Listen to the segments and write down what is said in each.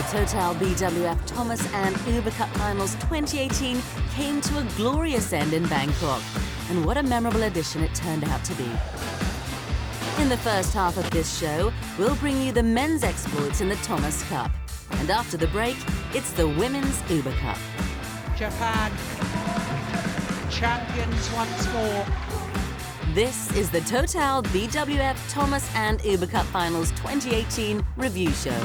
The Total BWF Thomas and Uber Cup Finals 2018 came to a glorious end in Bangkok, and what a memorable edition it turned out to be. In the first half of this show, we'll bring you the men's exploits in the Thomas Cup, and after the break, it's the women's Uber Cup. Japan, champions once more. This is the Total BWF Thomas and Uber Cup Finals 2018 review show.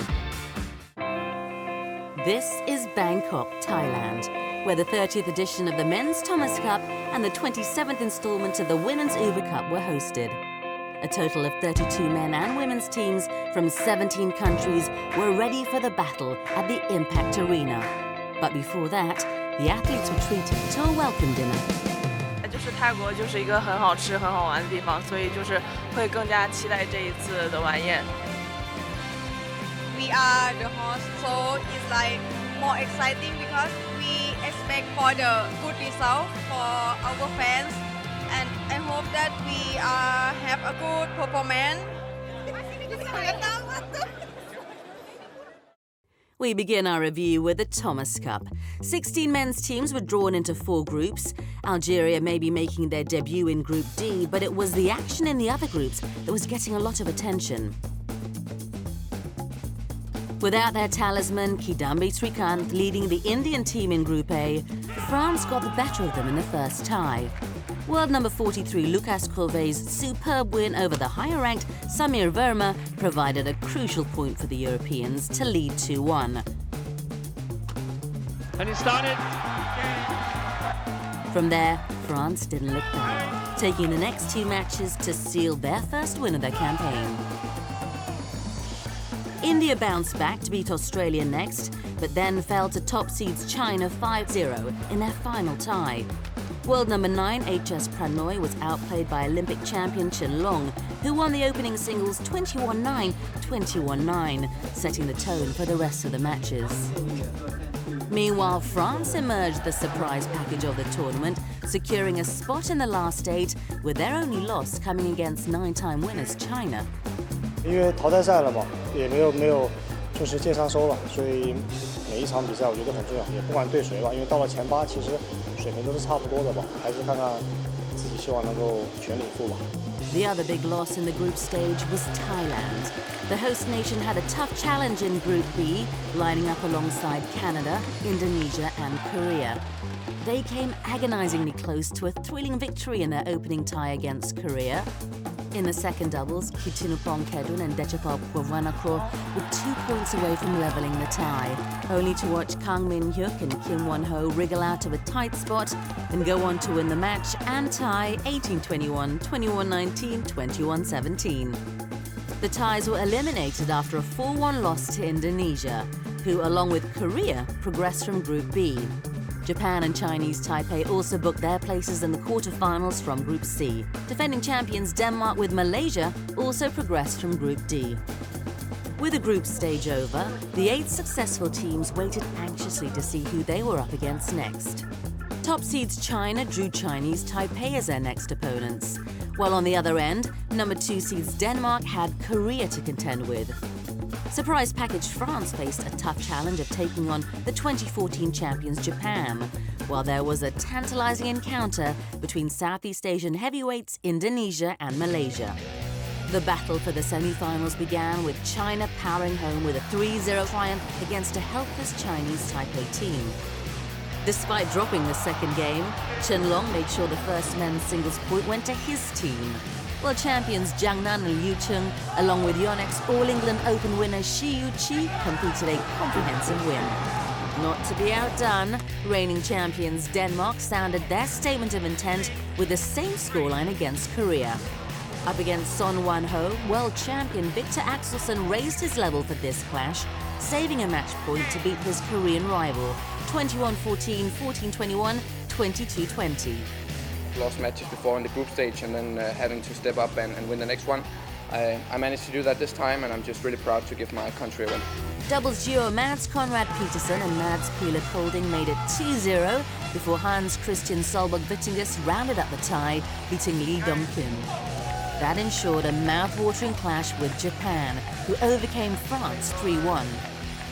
This is Bangkok, Thailand, where the 30th edition of the Men's Thomas Cup and the 27th installment of the Women's Uber Cup were hosted. A total of 32 men and women's teams from 17 countries were ready for the battle at the Impact Arena. But before that, the athletes were treated to a welcome dinner. 就是泰国就是一个很好吃、很好玩的地方，所以就是会更加期待这一次的晚宴。 We are the host, so it's like more exciting because we expect for the good result for our fans, and I hope that we have a good performance. We begin our review with the Thomas Cup. 16 men's teams were drawn into 4 groups. Algeria may be making their debut in Group D, but it was the action in the other groups that was getting a lot of attention. Without their talisman, Kidambi Srikanth leading the Indian team in Group A, France got the better of them in the first tie. World number 43 Lucas Corvet's superb win over the higher-ranked Samir Verma provided a crucial point for the Europeans to lead 2-1. And it started. From there, France didn't look back, taking the next 2 matches to seal their first win of their campaign. India bounced back to beat Australia next, but then fell to top seeds China 5-0 in their final tie. World number 9 HS Pranoy was outplayed by Olympic champion Chen Long, who won the opening singles 21-9, 21-9, setting the tone for the rest of the matches. Meanwhile, France emerged the surprise package of the tournament, securing a spot in the last 8, with their only loss coming against 9-time winners China. 因为淘汰赛了嘛，也没有就是建商收了，所以每一场比赛我觉得很重要，也不管对谁吧，因为到了前8，其实水平都是差不多的吧，还是看看自己希望能够全力以赴吧。 The other big loss in the group stage was Thailand. The host nation had a tough challenge in Group B, lining up alongside Canada, Indonesia and Korea. They came agonizingly close to a thrilling victory in their opening tie against Korea. In the second doubles, Kitinupong Kedun and Dechapol Purwanakro were 2 points away from levelling the tie, only to watch Kang Min Hyuk and Kim Won-ho wriggle out of a tight spot and go on to win the match and tie 18-21, 21-19, 21-17. The ties were eliminated after a 4-1 loss to Indonesia, who, along with Korea, progressed from Group B. Japan and Chinese Taipei also booked their places in the quarterfinals from Group C. Defending champions Denmark with Malaysia also progressed from Group D. With the group stage over, the 8 successful teams waited anxiously to see who they were up against next. Top seeds China drew Chinese Taipei as their next opponents, while on the other end, number 2 seeds Denmark had Korea to contend with. Surprise package France faced a tough challenge of taking on the 2014 champions Japan, while there was a tantalizing encounter between Southeast Asian heavyweights Indonesia and Malaysia. The battle for the semi-finals began with China powering home with a 3-0 triumph against a helpless Chinese Taipei team. Despite dropping the second game, Chen Long made sure the first men's singles point went to his team, while champions Jiang Nan and Liu Chung, along with Yonex All England Open winner Shi Yuqi, completed a comprehensive win. Not to be outdone, reigning champions Denmark sounded their statement of intent with the same scoreline against Korea. Up against Son Wan-ho, world champion Victor Axelsen raised his level for this clash, saving a match point to beat his Korean rival, 21-14, 14-21, 22-20. Lost matches before in the group stage and then having to step up and win the next one. I managed to do that this time, and I'm just really proud to give my country a win. Doubles duo Mads Conrad Peterson and Mads Pila Kolding made it 2-0 before Hans Christian Solberg Vittingus rounded up the tie, beating Lee Dong-kim. That ensured a mouth-watering clash with Japan, who overcame France 3-1.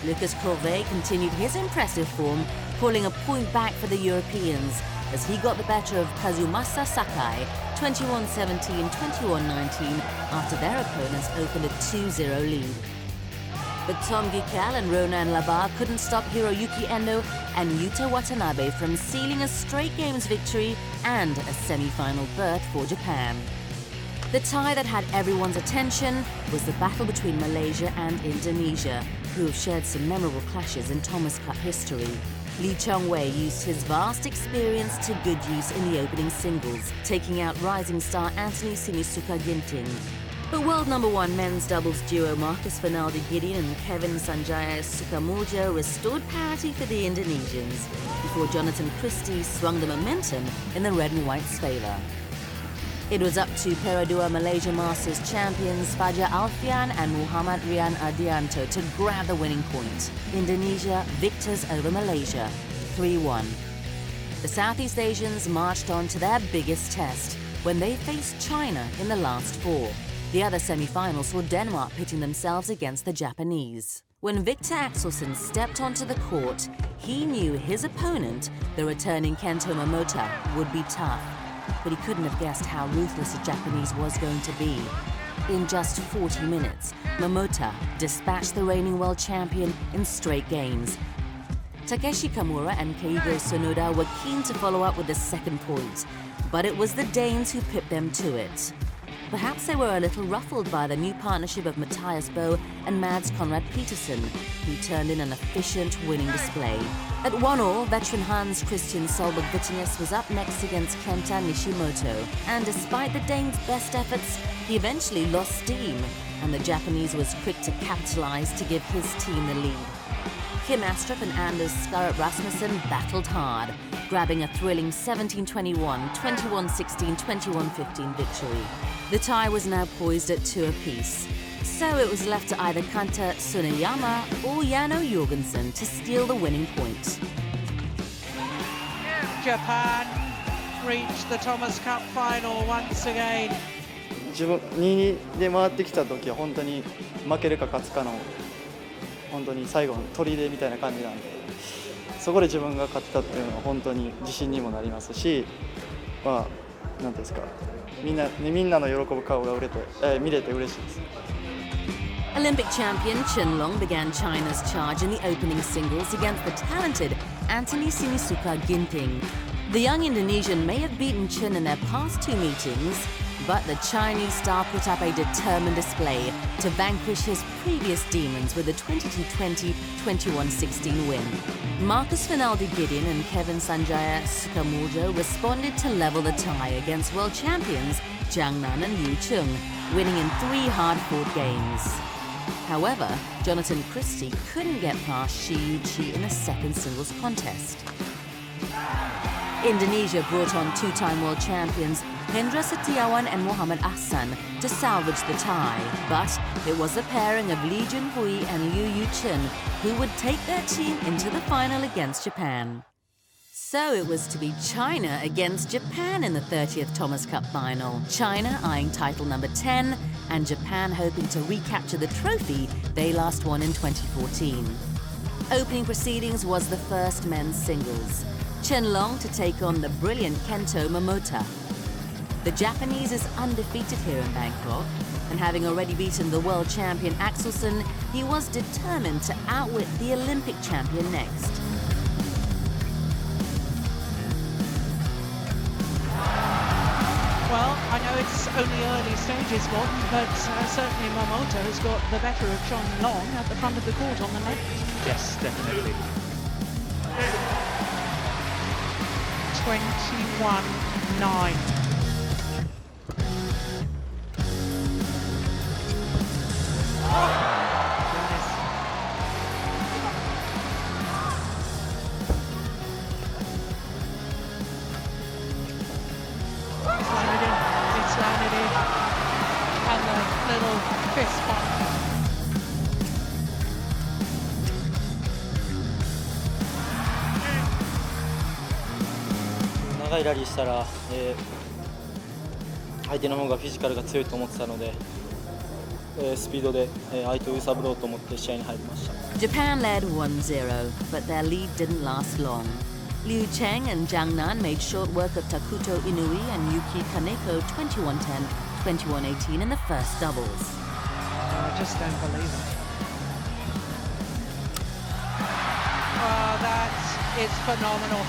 Lucas Corvée continued his impressive form, pulling a point back for the Europeans as he got the better of Kazumasa Sakai 21-17, 21-19 after their opponents opened a 2-0 lead. But Tom Gikal and Ronan Labar couldn't stop Hiroyuki Endo and Yuta Watanabe from sealing a straight games victory and a semi-final berth for Japan. The tie that had everyone's attention was the battle between Malaysia and Indonesia, who have shared some memorable clashes in Thomas Cup history. Lee Chong-wei used his vast experience to good use in the opening singles, taking out rising star Anthony Sinisuka Ginting. But world number one men's doubles duo Marcus Fernaldi-Gideon and Kevin Sanjaya Sukamuljo restored parity for the Indonesians, before Jonathan Christie swung the momentum in the red and white's favour. It was up to Perodua Malaysia Masters champions Fajar Alfian and Muhammad Rian Ardianto to grab the winning point. Indonesia victors over Malaysia, 3-1. The Southeast Asians marched on to their biggest test when they faced China in the last four. The other semi-finals saw Denmark pitting themselves against the Japanese. When Victor Axelsen stepped onto the court, he knew his opponent, the returning Kento Momota, would be tough. But he couldn't have guessed how ruthless the Japanese was going to be. In just 40 minutes, Momota dispatched the reigning world champion in straight games. Takeshi Kamura and Keigo Sonoda were keen to follow up with the second point, but it was the Danes who pipped them to it. Perhaps they were a little ruffled by the new partnership of Matthias Boe and Mads Conrad Petersen, who turned in an efficient winning display. At 1-1, veteran Hans Christian Solberg Vittinges was up next against Kenta Nishimoto, and despite the Danes' best efforts, he eventually lost steam, and the Japanese was quick to capitalize to give his team the lead. Kim Astrup and Anders Skarrup Rasmussen battled hard, grabbing a thrilling 17-21, 21-16, 21-15 victory. The tie was now poised at 2 apiece, so it was left to either Kanta Tsuneyama or Jano Jorgensen to steal the winning point. Japan reached the Thomas Cup final once again. 自分2で回ってきた時は本当に負けるか勝つかの本当に最後の砦みたいな感じなんで、そこで自分が勝ったっていうのは本当に自信にもなりますし、まあなんていうんですか、みんなの喜ぶ顔が見れて嬉しいです。Olympic champion Chen Long began China's charge in the opening singles against the talented Anthony Sinisuka Ginting. The young Indonesian may have beaten Chen in their past 2 meetings, but the Chinese star put up a determined display to vanquish his previous demons with a 22-20, 21-16 win. Marcus Fernaldi-Gideon and Kevin Sanjaya Sukamuljo responded to level the tie against world champions Jiang Nan and Liu Chung, winning in 3 hard-fought games. However, Jonathan Christie couldn't get past Shi Yuqi in the second singles contest. Indonesia brought on 2-time world champions Hendra Setiawan and Muhammad Ahsan to salvage the tie, but it was the pairing of Lee Junhui and Liu Yuchun who would take their team into the final against Japan. So it was to be China against Japan in the 30th Thomas Cup final, China eyeing title number 10 and Japan hoping to recapture the trophy they last won in 2014. Opening proceedings was the first men's singles. Chen Long to take on the brilliant Kento Momota. The Japanese is undefeated here in Bangkok, and having already beaten the world champion Axelsen, he was determined to outwit the Olympic champion next. Well, I know it's only early stages, Bob, but certainly Momota has got the better of Chen Long at the front of the court on the net. Yes, definitely. 21-9. It's landed in, and the little fist bump. 長いラリーしたら、相手の方がフィジカルが強いと思ってたので、スピードで相手を揺さぶろうと思って試合に入りました。 Japan led 1-0, but their lead didn't last long. Liu Cheng and Jiang Nan made short work of Takuto Inui and Yuki Kaneko 21-10, 21-18 in the first doubles. I just don't believe it. Oh, it's phenomenal.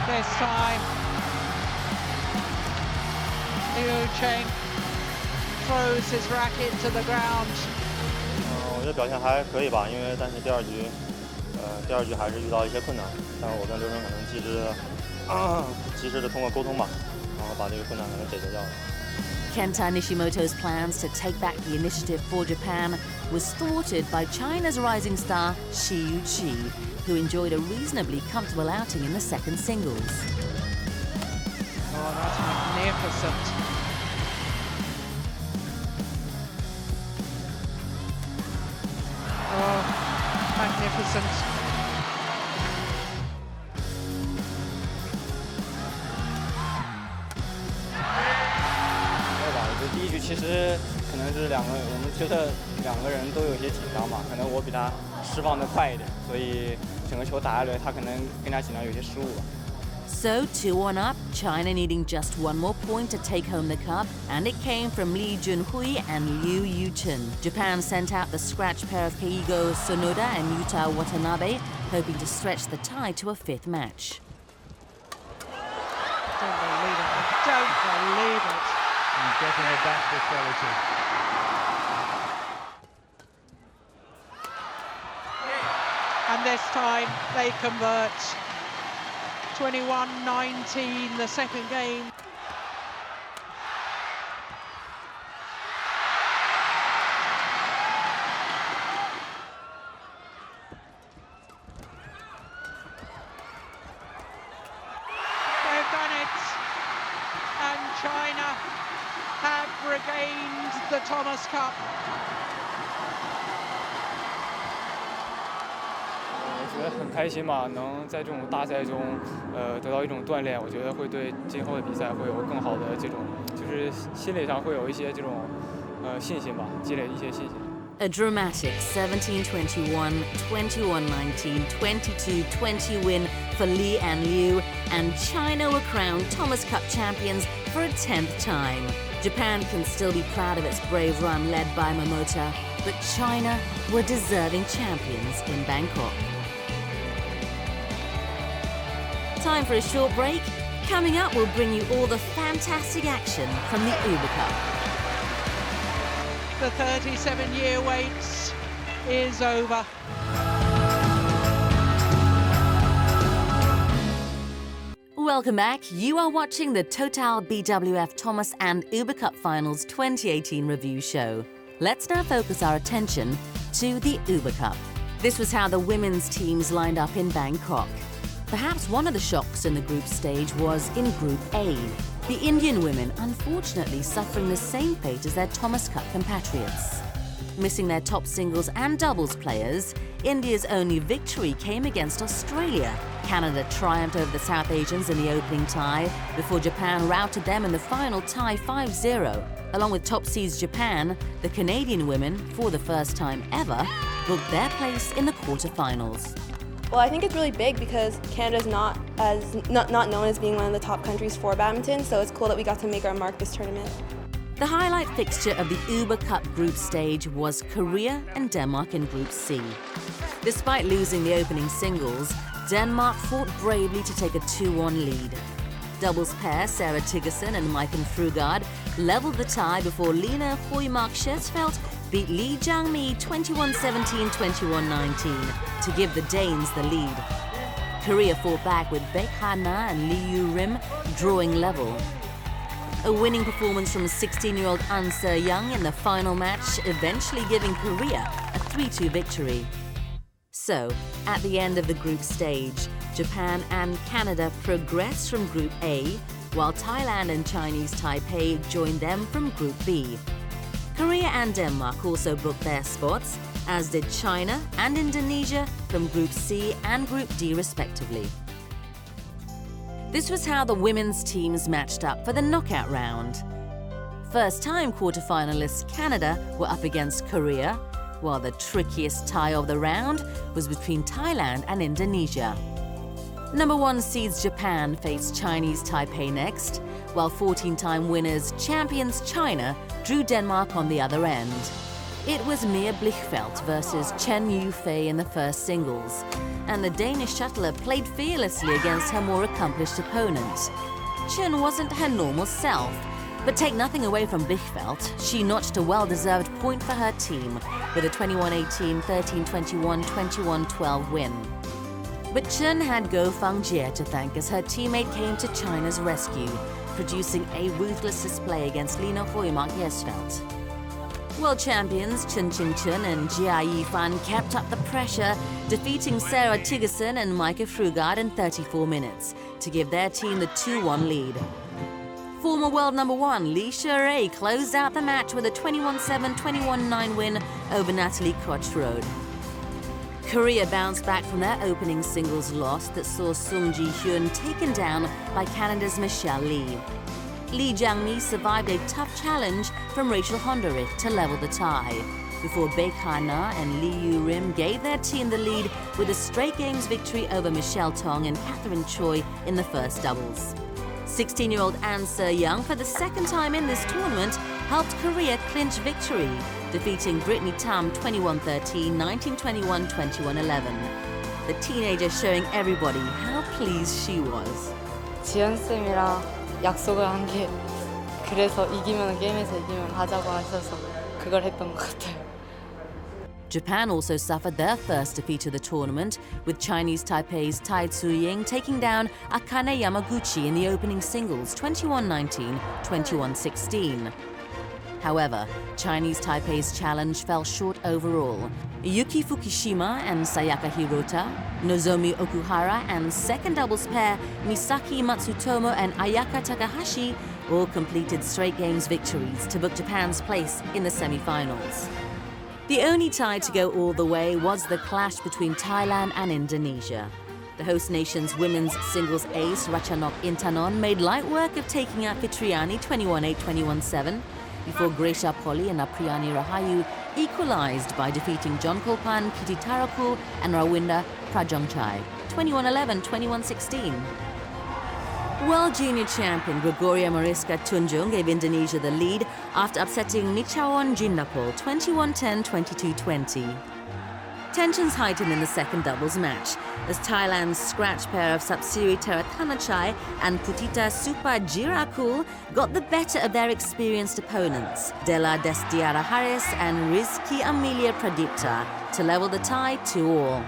This time, Liu Cheng throws his racket to the ground. 我觉得表现还可以吧，但是第二局还是遇到一些困难，但是我跟刘晨可能及时的通过沟通吧，然后把这个困难可能解决掉了。 Kenta Nishimoto's plans to take back the initiative for Japan was thwarted by China's rising star Shi Yuqi, who enjoyed a reasonably comfortable outing in the second singles. Oh, that's magnificent. Oh, magnificent. 第一局其实可能是我们觉得两个人都有些紧张嘛，可能我比他释放的快一点，所以整个球打下来他可能更加紧张，有些失误吧。 So 2-1 up, China needing just one more point to take home the cup, and it came from Lee Junhui and Liu Yuchen. Japan sent out the scratch pair of Keigo Sonoda and Yuta Watanabe, hoping to stretch the tie to a fifth match. Don't believe it. I don't believe it. And getting it back to quality. And this time they convert. 21-19, the second game. They've done it, and China have regained the Thomas Cup. 我觉得很开心吧，能在这种大赛中，得到一种锻炼，我觉得会对今后的比赛会有更好的这种，就是心理上会有一些这种，信心吧，积累一些信心。 A dramatic 17-21, 21-19, 22-20 win for Li and Liu, and China were crowned Thomas Cup champions for a 10th time. Japan can still be proud of its brave run led by Momota, but China were deserving champions in Bangkok. Time for a short break. Coming up, we'll bring you all the fantastic action from the Uber Cup. The 37-year wait is over. Welcome back. You are watching the Total BWF Thomas and Uber Cup Finals 2018 review show. Let's now focus our attention to the Uber Cup. This was how the women's teams lined up in Bangkok. Perhaps one of the shocks in the group stage was in Group A. The Indian women unfortunately suffering the same fate as their Thomas Cup compatriots. Missing their top singles and doubles players, India's only victory came against Australia. Canada triumphed over the South Asians in the opening tie before Japan routed them in the final tie 5-0. Along with top seeds Japan, the Canadian women, for the first time ever, booked their place in the quarterfinals. Well, I think it's really big because Canada's not known as being one of the top countries for badminton, so it's cool that we got to make our mark this tournament. The highlight fixture of the Uber Cup group stage was Korea and Denmark in Group C. Despite losing the opening singles, Denmark fought bravely to take a 2-1 lead. Doubles pair Sarah Tiggerson and Maiken Frugard leveled the tie before Lena Højmark-Schetsfeldt beat Lee Jiangmi 21-17, 21-19 to give the Danes the lead. Korea fought back with Baek Ha-na and Lee Yu-rim drawing level. A winning performance from 16-year-old An Se-young in the final match, eventually giving Korea a 3-2 victory. So, at the end of the group stage, Japan and Canada progressed from Group A, while Thailand and Chinese Taipei joined them from Group B. Korea and Denmark also booked their spots, as did China and Indonesia from Group C and Group D respectively. This was how the women's teams matched up for the knockout round. First-time quarter-finalists Canada were up against Korea, while the trickiest tie of the round was between Thailand and Indonesia. Number 1 seeds Japan faced Chinese Taipei next, while 14-time winners champions China drew Denmark on the other end. It was Mia Blichfeldt versus Chen Yufei in the first singles, and the Danish shuttler played fearlessly against her more accomplished opponent. Chen wasn't her normal self, but take nothing away from Blichfeldt, she notched a well-deserved point for her team with a 21-18, 13-21, 21-12 win. But Chen had Guo Fangjie to thank as her teammate came to China's rescue, producing a ruthless display against Lina Hoymark-Jesfeldt. World champions Chen Qingchen and Jia Yifan kept up the pressure, defeating Sarah Tigerson and Maike Frugard in 34 minutes to give their team the 2-1 lead. Former world number 1 Li Sherei closed out the match with a 21-7, 21-9 win over Natalie Koch-Rode. Korea bounced back from their opening singles loss that saw Sung Ji-hyun taken down by Canada's Michelle Lee. Lee Jiangmi survived a tough challenge from Rachel Honderich to level the tie, before Baek Ha-na and Lee Yu-rim gave their team the lead with a straight games victory over Michelle Tong and Catherine Choi in the first doubles. 16-year-old An Se-young, for the second time in this tournament, helped Korea clinch victory, defeating Brittany Tam 21-13, 19-21, 21-11. The teenager showing everybody how pleased she was. 지연쌤이랑 약속을 한 게 그래서 이기면 게임에서 이기면 하자고 하셔서 그걸 했던 것 같아요. Japan also suffered their first defeat of the tournament, with Chinese Taipei's Tai Tzu-ying taking down Akane Yamaguchi in the opening singles 21-19, 21-16. However, Chinese Taipei's challenge fell short overall. Yuki Fukushima and Sayaka Hirota, Nozomi Okuhara and second doubles pair Misaki Matsutomo and Ayaka Takahashi all completed straight games victories to book Japan's place in the semi-finals. The only tie to go all the way was the clash between Thailand and Indonesia. The host nation's women's singles ace Ratchanok Intanon made light work of taking out Fitriani 21-8, 21-7, before Gracia Poli and Apriyani Rahayu equalized by defeating John Kolpan, Kitty Tarakul and Rawinda Prajongchai 21-11, 21-16. World Junior champion Gregoria Mariska Tunjung gave Indonesia the lead after upsetting Nichaon Jindapol 21-10, 22-20. Tensions heightened in the second doubles match as Thailand's scratch pair of Sapsiri Terathanachai and Putita Supa Jirakul got the better of their experienced opponents, Della Destiara Harris and Rizki Amelia Pradipta, to level the tie 2-2.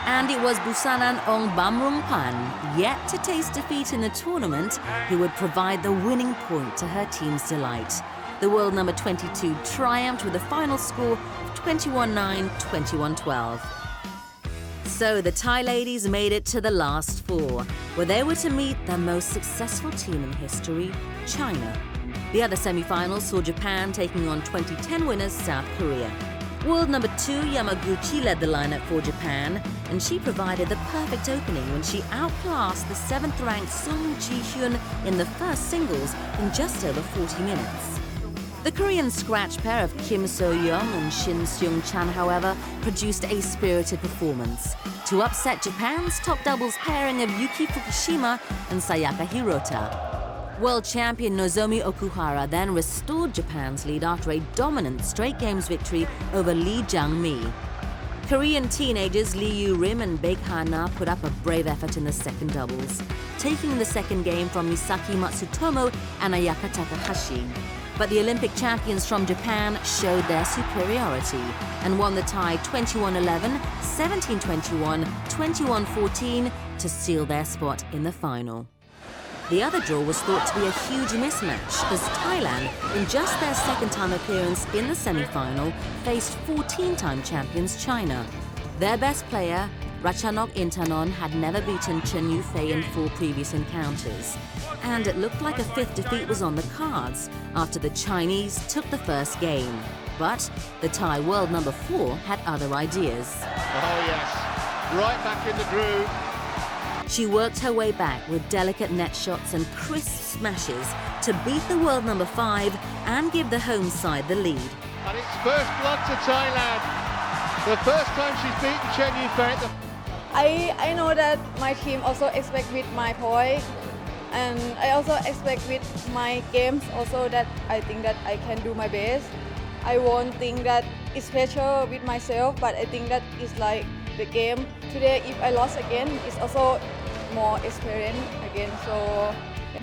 And it was Busanan Ong Bamrungpan, yet to taste defeat in the tournament, who would provide the winning point to her team's delight. The world number 22 triumphed with a final score of 21-9, 21-12. So the Thai ladies made it to the last four, where they were to meet their most successful team in history, China. The other semi-finals saw Japan taking on 2010 winners South Korea. World number 2 Yamaguchi led the lineup for Japan, and she provided the perfect opening when she outclassed the 7th-ranked Sung Ji-hyun in the first singles in just over 40 minutes. The Korean scratch pair of Kim So-young and Shin Seung-chan, however, produced a spirited performance to upset Japan's top doubles pairing of Yuki Fukushima and Sayaka Hirota. World champion Nozomi Okuhara then restored Japan's lead after a dominant straight games victory over Lee Jiangmi. Korean teenagers Lee Yu-rim and Baek Ha-na put up a brave effort in the second doubles, taking the second game from Misaki Matsutomo and Ayaka Takahashi. But the Olympic champions from Japan showed their superiority and won the tie 21-11, 17-21, 21-14 to seal their spot in the final. The other draw was thought to be a huge mismatch as Thailand, in just their second-time appearance in the semi-final, faced 14-time champions China. Their best player, Ratchanok Intanon, had never beaten Chen Yufei in 4 previous encounters. And it looked like a 5th defeat was on the cards after the Chinese took the first game. But the Thai world number 4 had other ideas. Oh yes, right back in the groove. She worked her way back with delicate net shots and crisp smashes to beat the world number 5 and give the home side the lead. And it's first blood to Thailand. The first time she's beaten Chen Yufei. I know that my team also expect with my point, and I also expect with my games also that I think that I can do my best. I won't think that it's special with myself, but I think that it's like the game. Today, if I lost again, it's also more experience again, so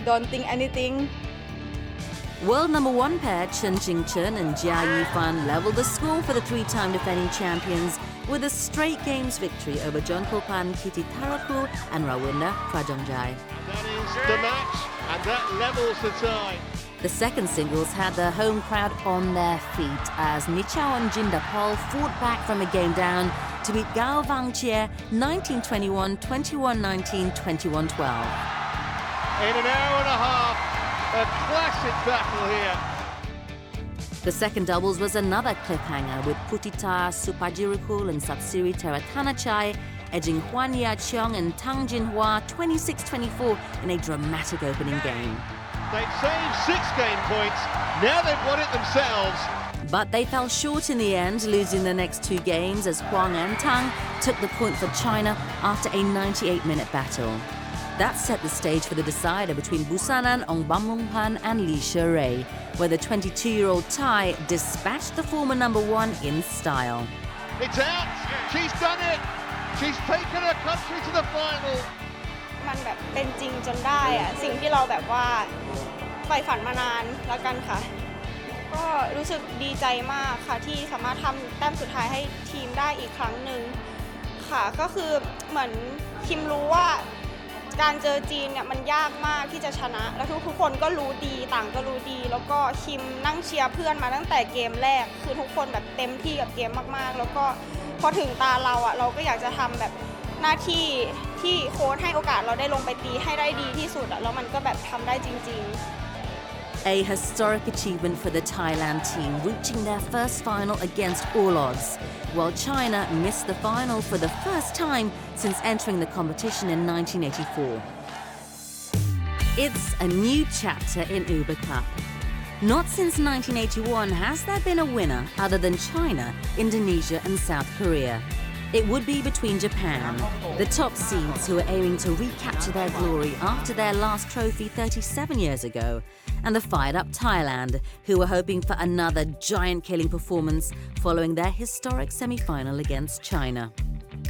don't think anything. World number 1 pair Chen Jingchen and Jia Yifan leveled the score for the 3-time defending champions with a straight games victory over Jongkopan Kittitaraku and Rawinda Prajongjai. That is the match, and that levels the tie. The second singles had the home crowd on their feet as Nichao and Jindapol fought back from a game down to beat Gao Vangjie 19-21, 21-19, 21-12. In an hour and a half, a classic battle here. The second doubles was another cliffhanger with Putita Supajirikul and Satsuri Teratanachai edging Huan Ya-cheong and Tang Jinhua 26-24 in a dramatic opening game. They'd saved 6 game points, now they've won it themselves. But they fell short in the end, losing the next 2 games as Huang and Tang took the point for China after a 98-minute battle. That set the stage for the decider between Busanan Ongbamungpan and Lee Sherei, where the 22-year-old Thai dispatched the former number 1 in style. It's out! She's done it! She's taken her country to the final! มันแบบเป็นจริงจนได้อะสิ่งที่เราแบบว่าใฝ่ฝันมานานแล้วกันค่ะก็รู้สึกดีใจมากค่ะที่สามารถทำแต้มสุดท้ายให้ทีมได้อีกครั้งหนึ่งค่ะก็คือเหมือนคิมรู้ว่าการเจอจีนเนี่ยมันยากมากที่จะชนะแล้วทุกคนก็รู้ดีต่างก็รู้ดีแล้วก็คิมนั่งเชียร์เพื่อนมาตั้งแต่เกมแรกคือทุกคนแบบเต็มที่กับเกมมากๆแล้วก็พอถึงตาเราอ่ะเราก็อยากจะทำแบบหน้าที่ที่โค้ชให้โอกาสเราได้ลงไปตีให้ได้ดีที่สุดแล้วมันก็แบบทำได้จริงๆ A historic achievement for the Thailand team, reaching their first final against all odds, while China missed the final for the first time since entering the competition in 1984. It's a new chapter in Uber Cup. Not since 1981 has there been a winner other than China, Indonesia and South Korea. It would be between Japan, the top seeds who are aiming to recapture their glory after their last trophy 37 years ago, and the fired-up Thailand, who were hoping for another giant-killing performance following their historic semi-final against China.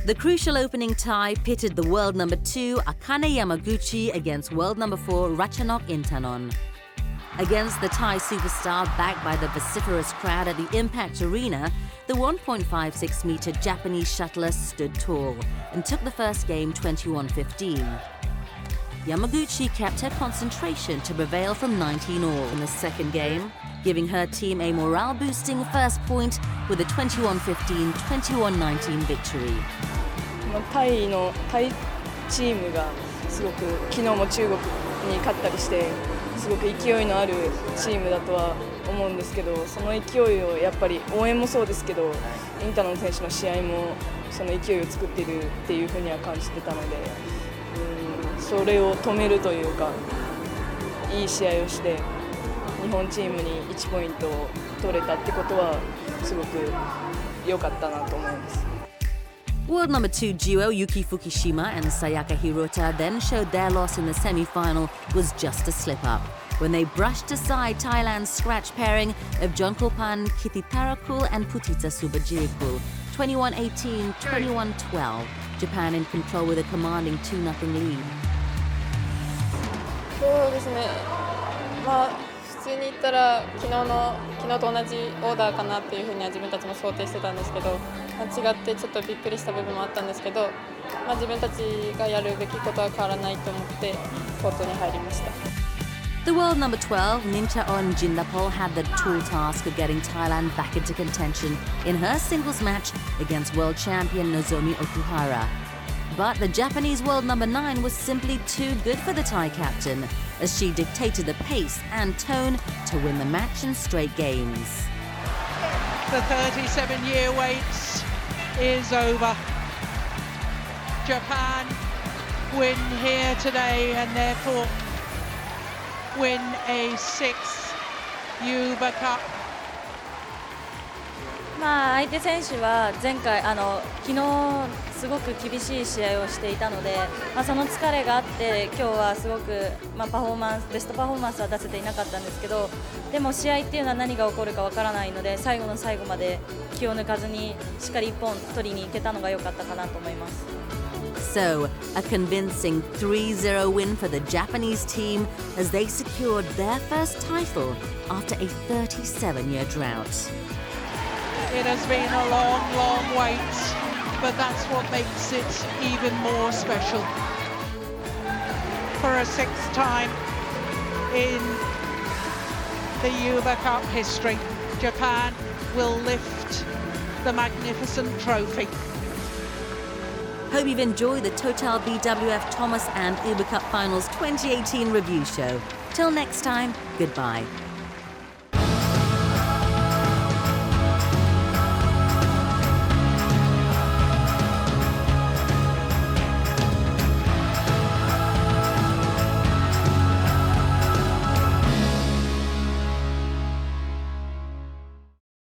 The crucial opening tie pitted the world number 2 Akane Yamaguchi against world number 4 Ratchanok Intanon. Against the Thai superstar backed by the vociferous crowd at the Impact Arena, the 1.56-metre Japanese shuttler stood tall and took the first game 21-15. Yamaguchi kept her concentration to prevail from 19-all in the second game, giving her team a morale-boosting first point with a 21-15, 21-19 victory. タイチームがすごく昨日も中国に勝ったりしてすごく勢いのあるチームだとは思うんですけど、その勢いをやっぱり応援もそうですけど、インタノン選手の試合もその勢いを作っているっていうふうには感じてたので、それを止めるというか、いい試合をして日本チームに1ポイントを取れたってことはすごく良かったなと思います。World number 2 duo Yuki Fukushima and Sayaka Hirota then showed their loss in the semi-final was just a slip-up when they brushed aside Thailand's scratch pairing of Jongkopan Kittitaraku and Putita Supajirikul, 21-18, 21-12. Japan in control with a commanding 2-0 lead. そうですね。普通に言ったら昨日と同じオーダーかなっていうふうには自分たちも想定してたんですけど、違ってちょっとびっくりした部分もあったんですけど、自分たちがやるべきことは変わらないと思ってコートに入りました。The world number 12, Nimchaon Jindapol, had the tall task of getting Thailand back into contention in her singles match against world champion Nozomi Okuhara. But the Japanese world number 9 was simply too good for the Thai captain, as she dictated the pace and tone to win the match in straight games. The 37-year wait is over. Japan win here today and therefore win a 6th Uber Cup. 相手選手は前回昨日すごく厳しい試合をしていたので、その疲れがあって今日はすごく、ベストパフォーマンスは出せていなかったんですけど、でも試合っていうのは何が起こるかわからないので最後の最後まで気を抜かずにしっかり1本取りに行けたのが良かったかなと思います。So, a convincing 3-0 win for the Japanese team as they secured their first title after a 37-year drought. It has been a long, long wait, but that's what makes it even more special. For a 6th time in the Uber Cup history, Japan will lift the magnificent trophy. Hope you've enjoyed the Total BWF Thomas and Uber Cup Finals 2018 review show. Till next time, goodbye.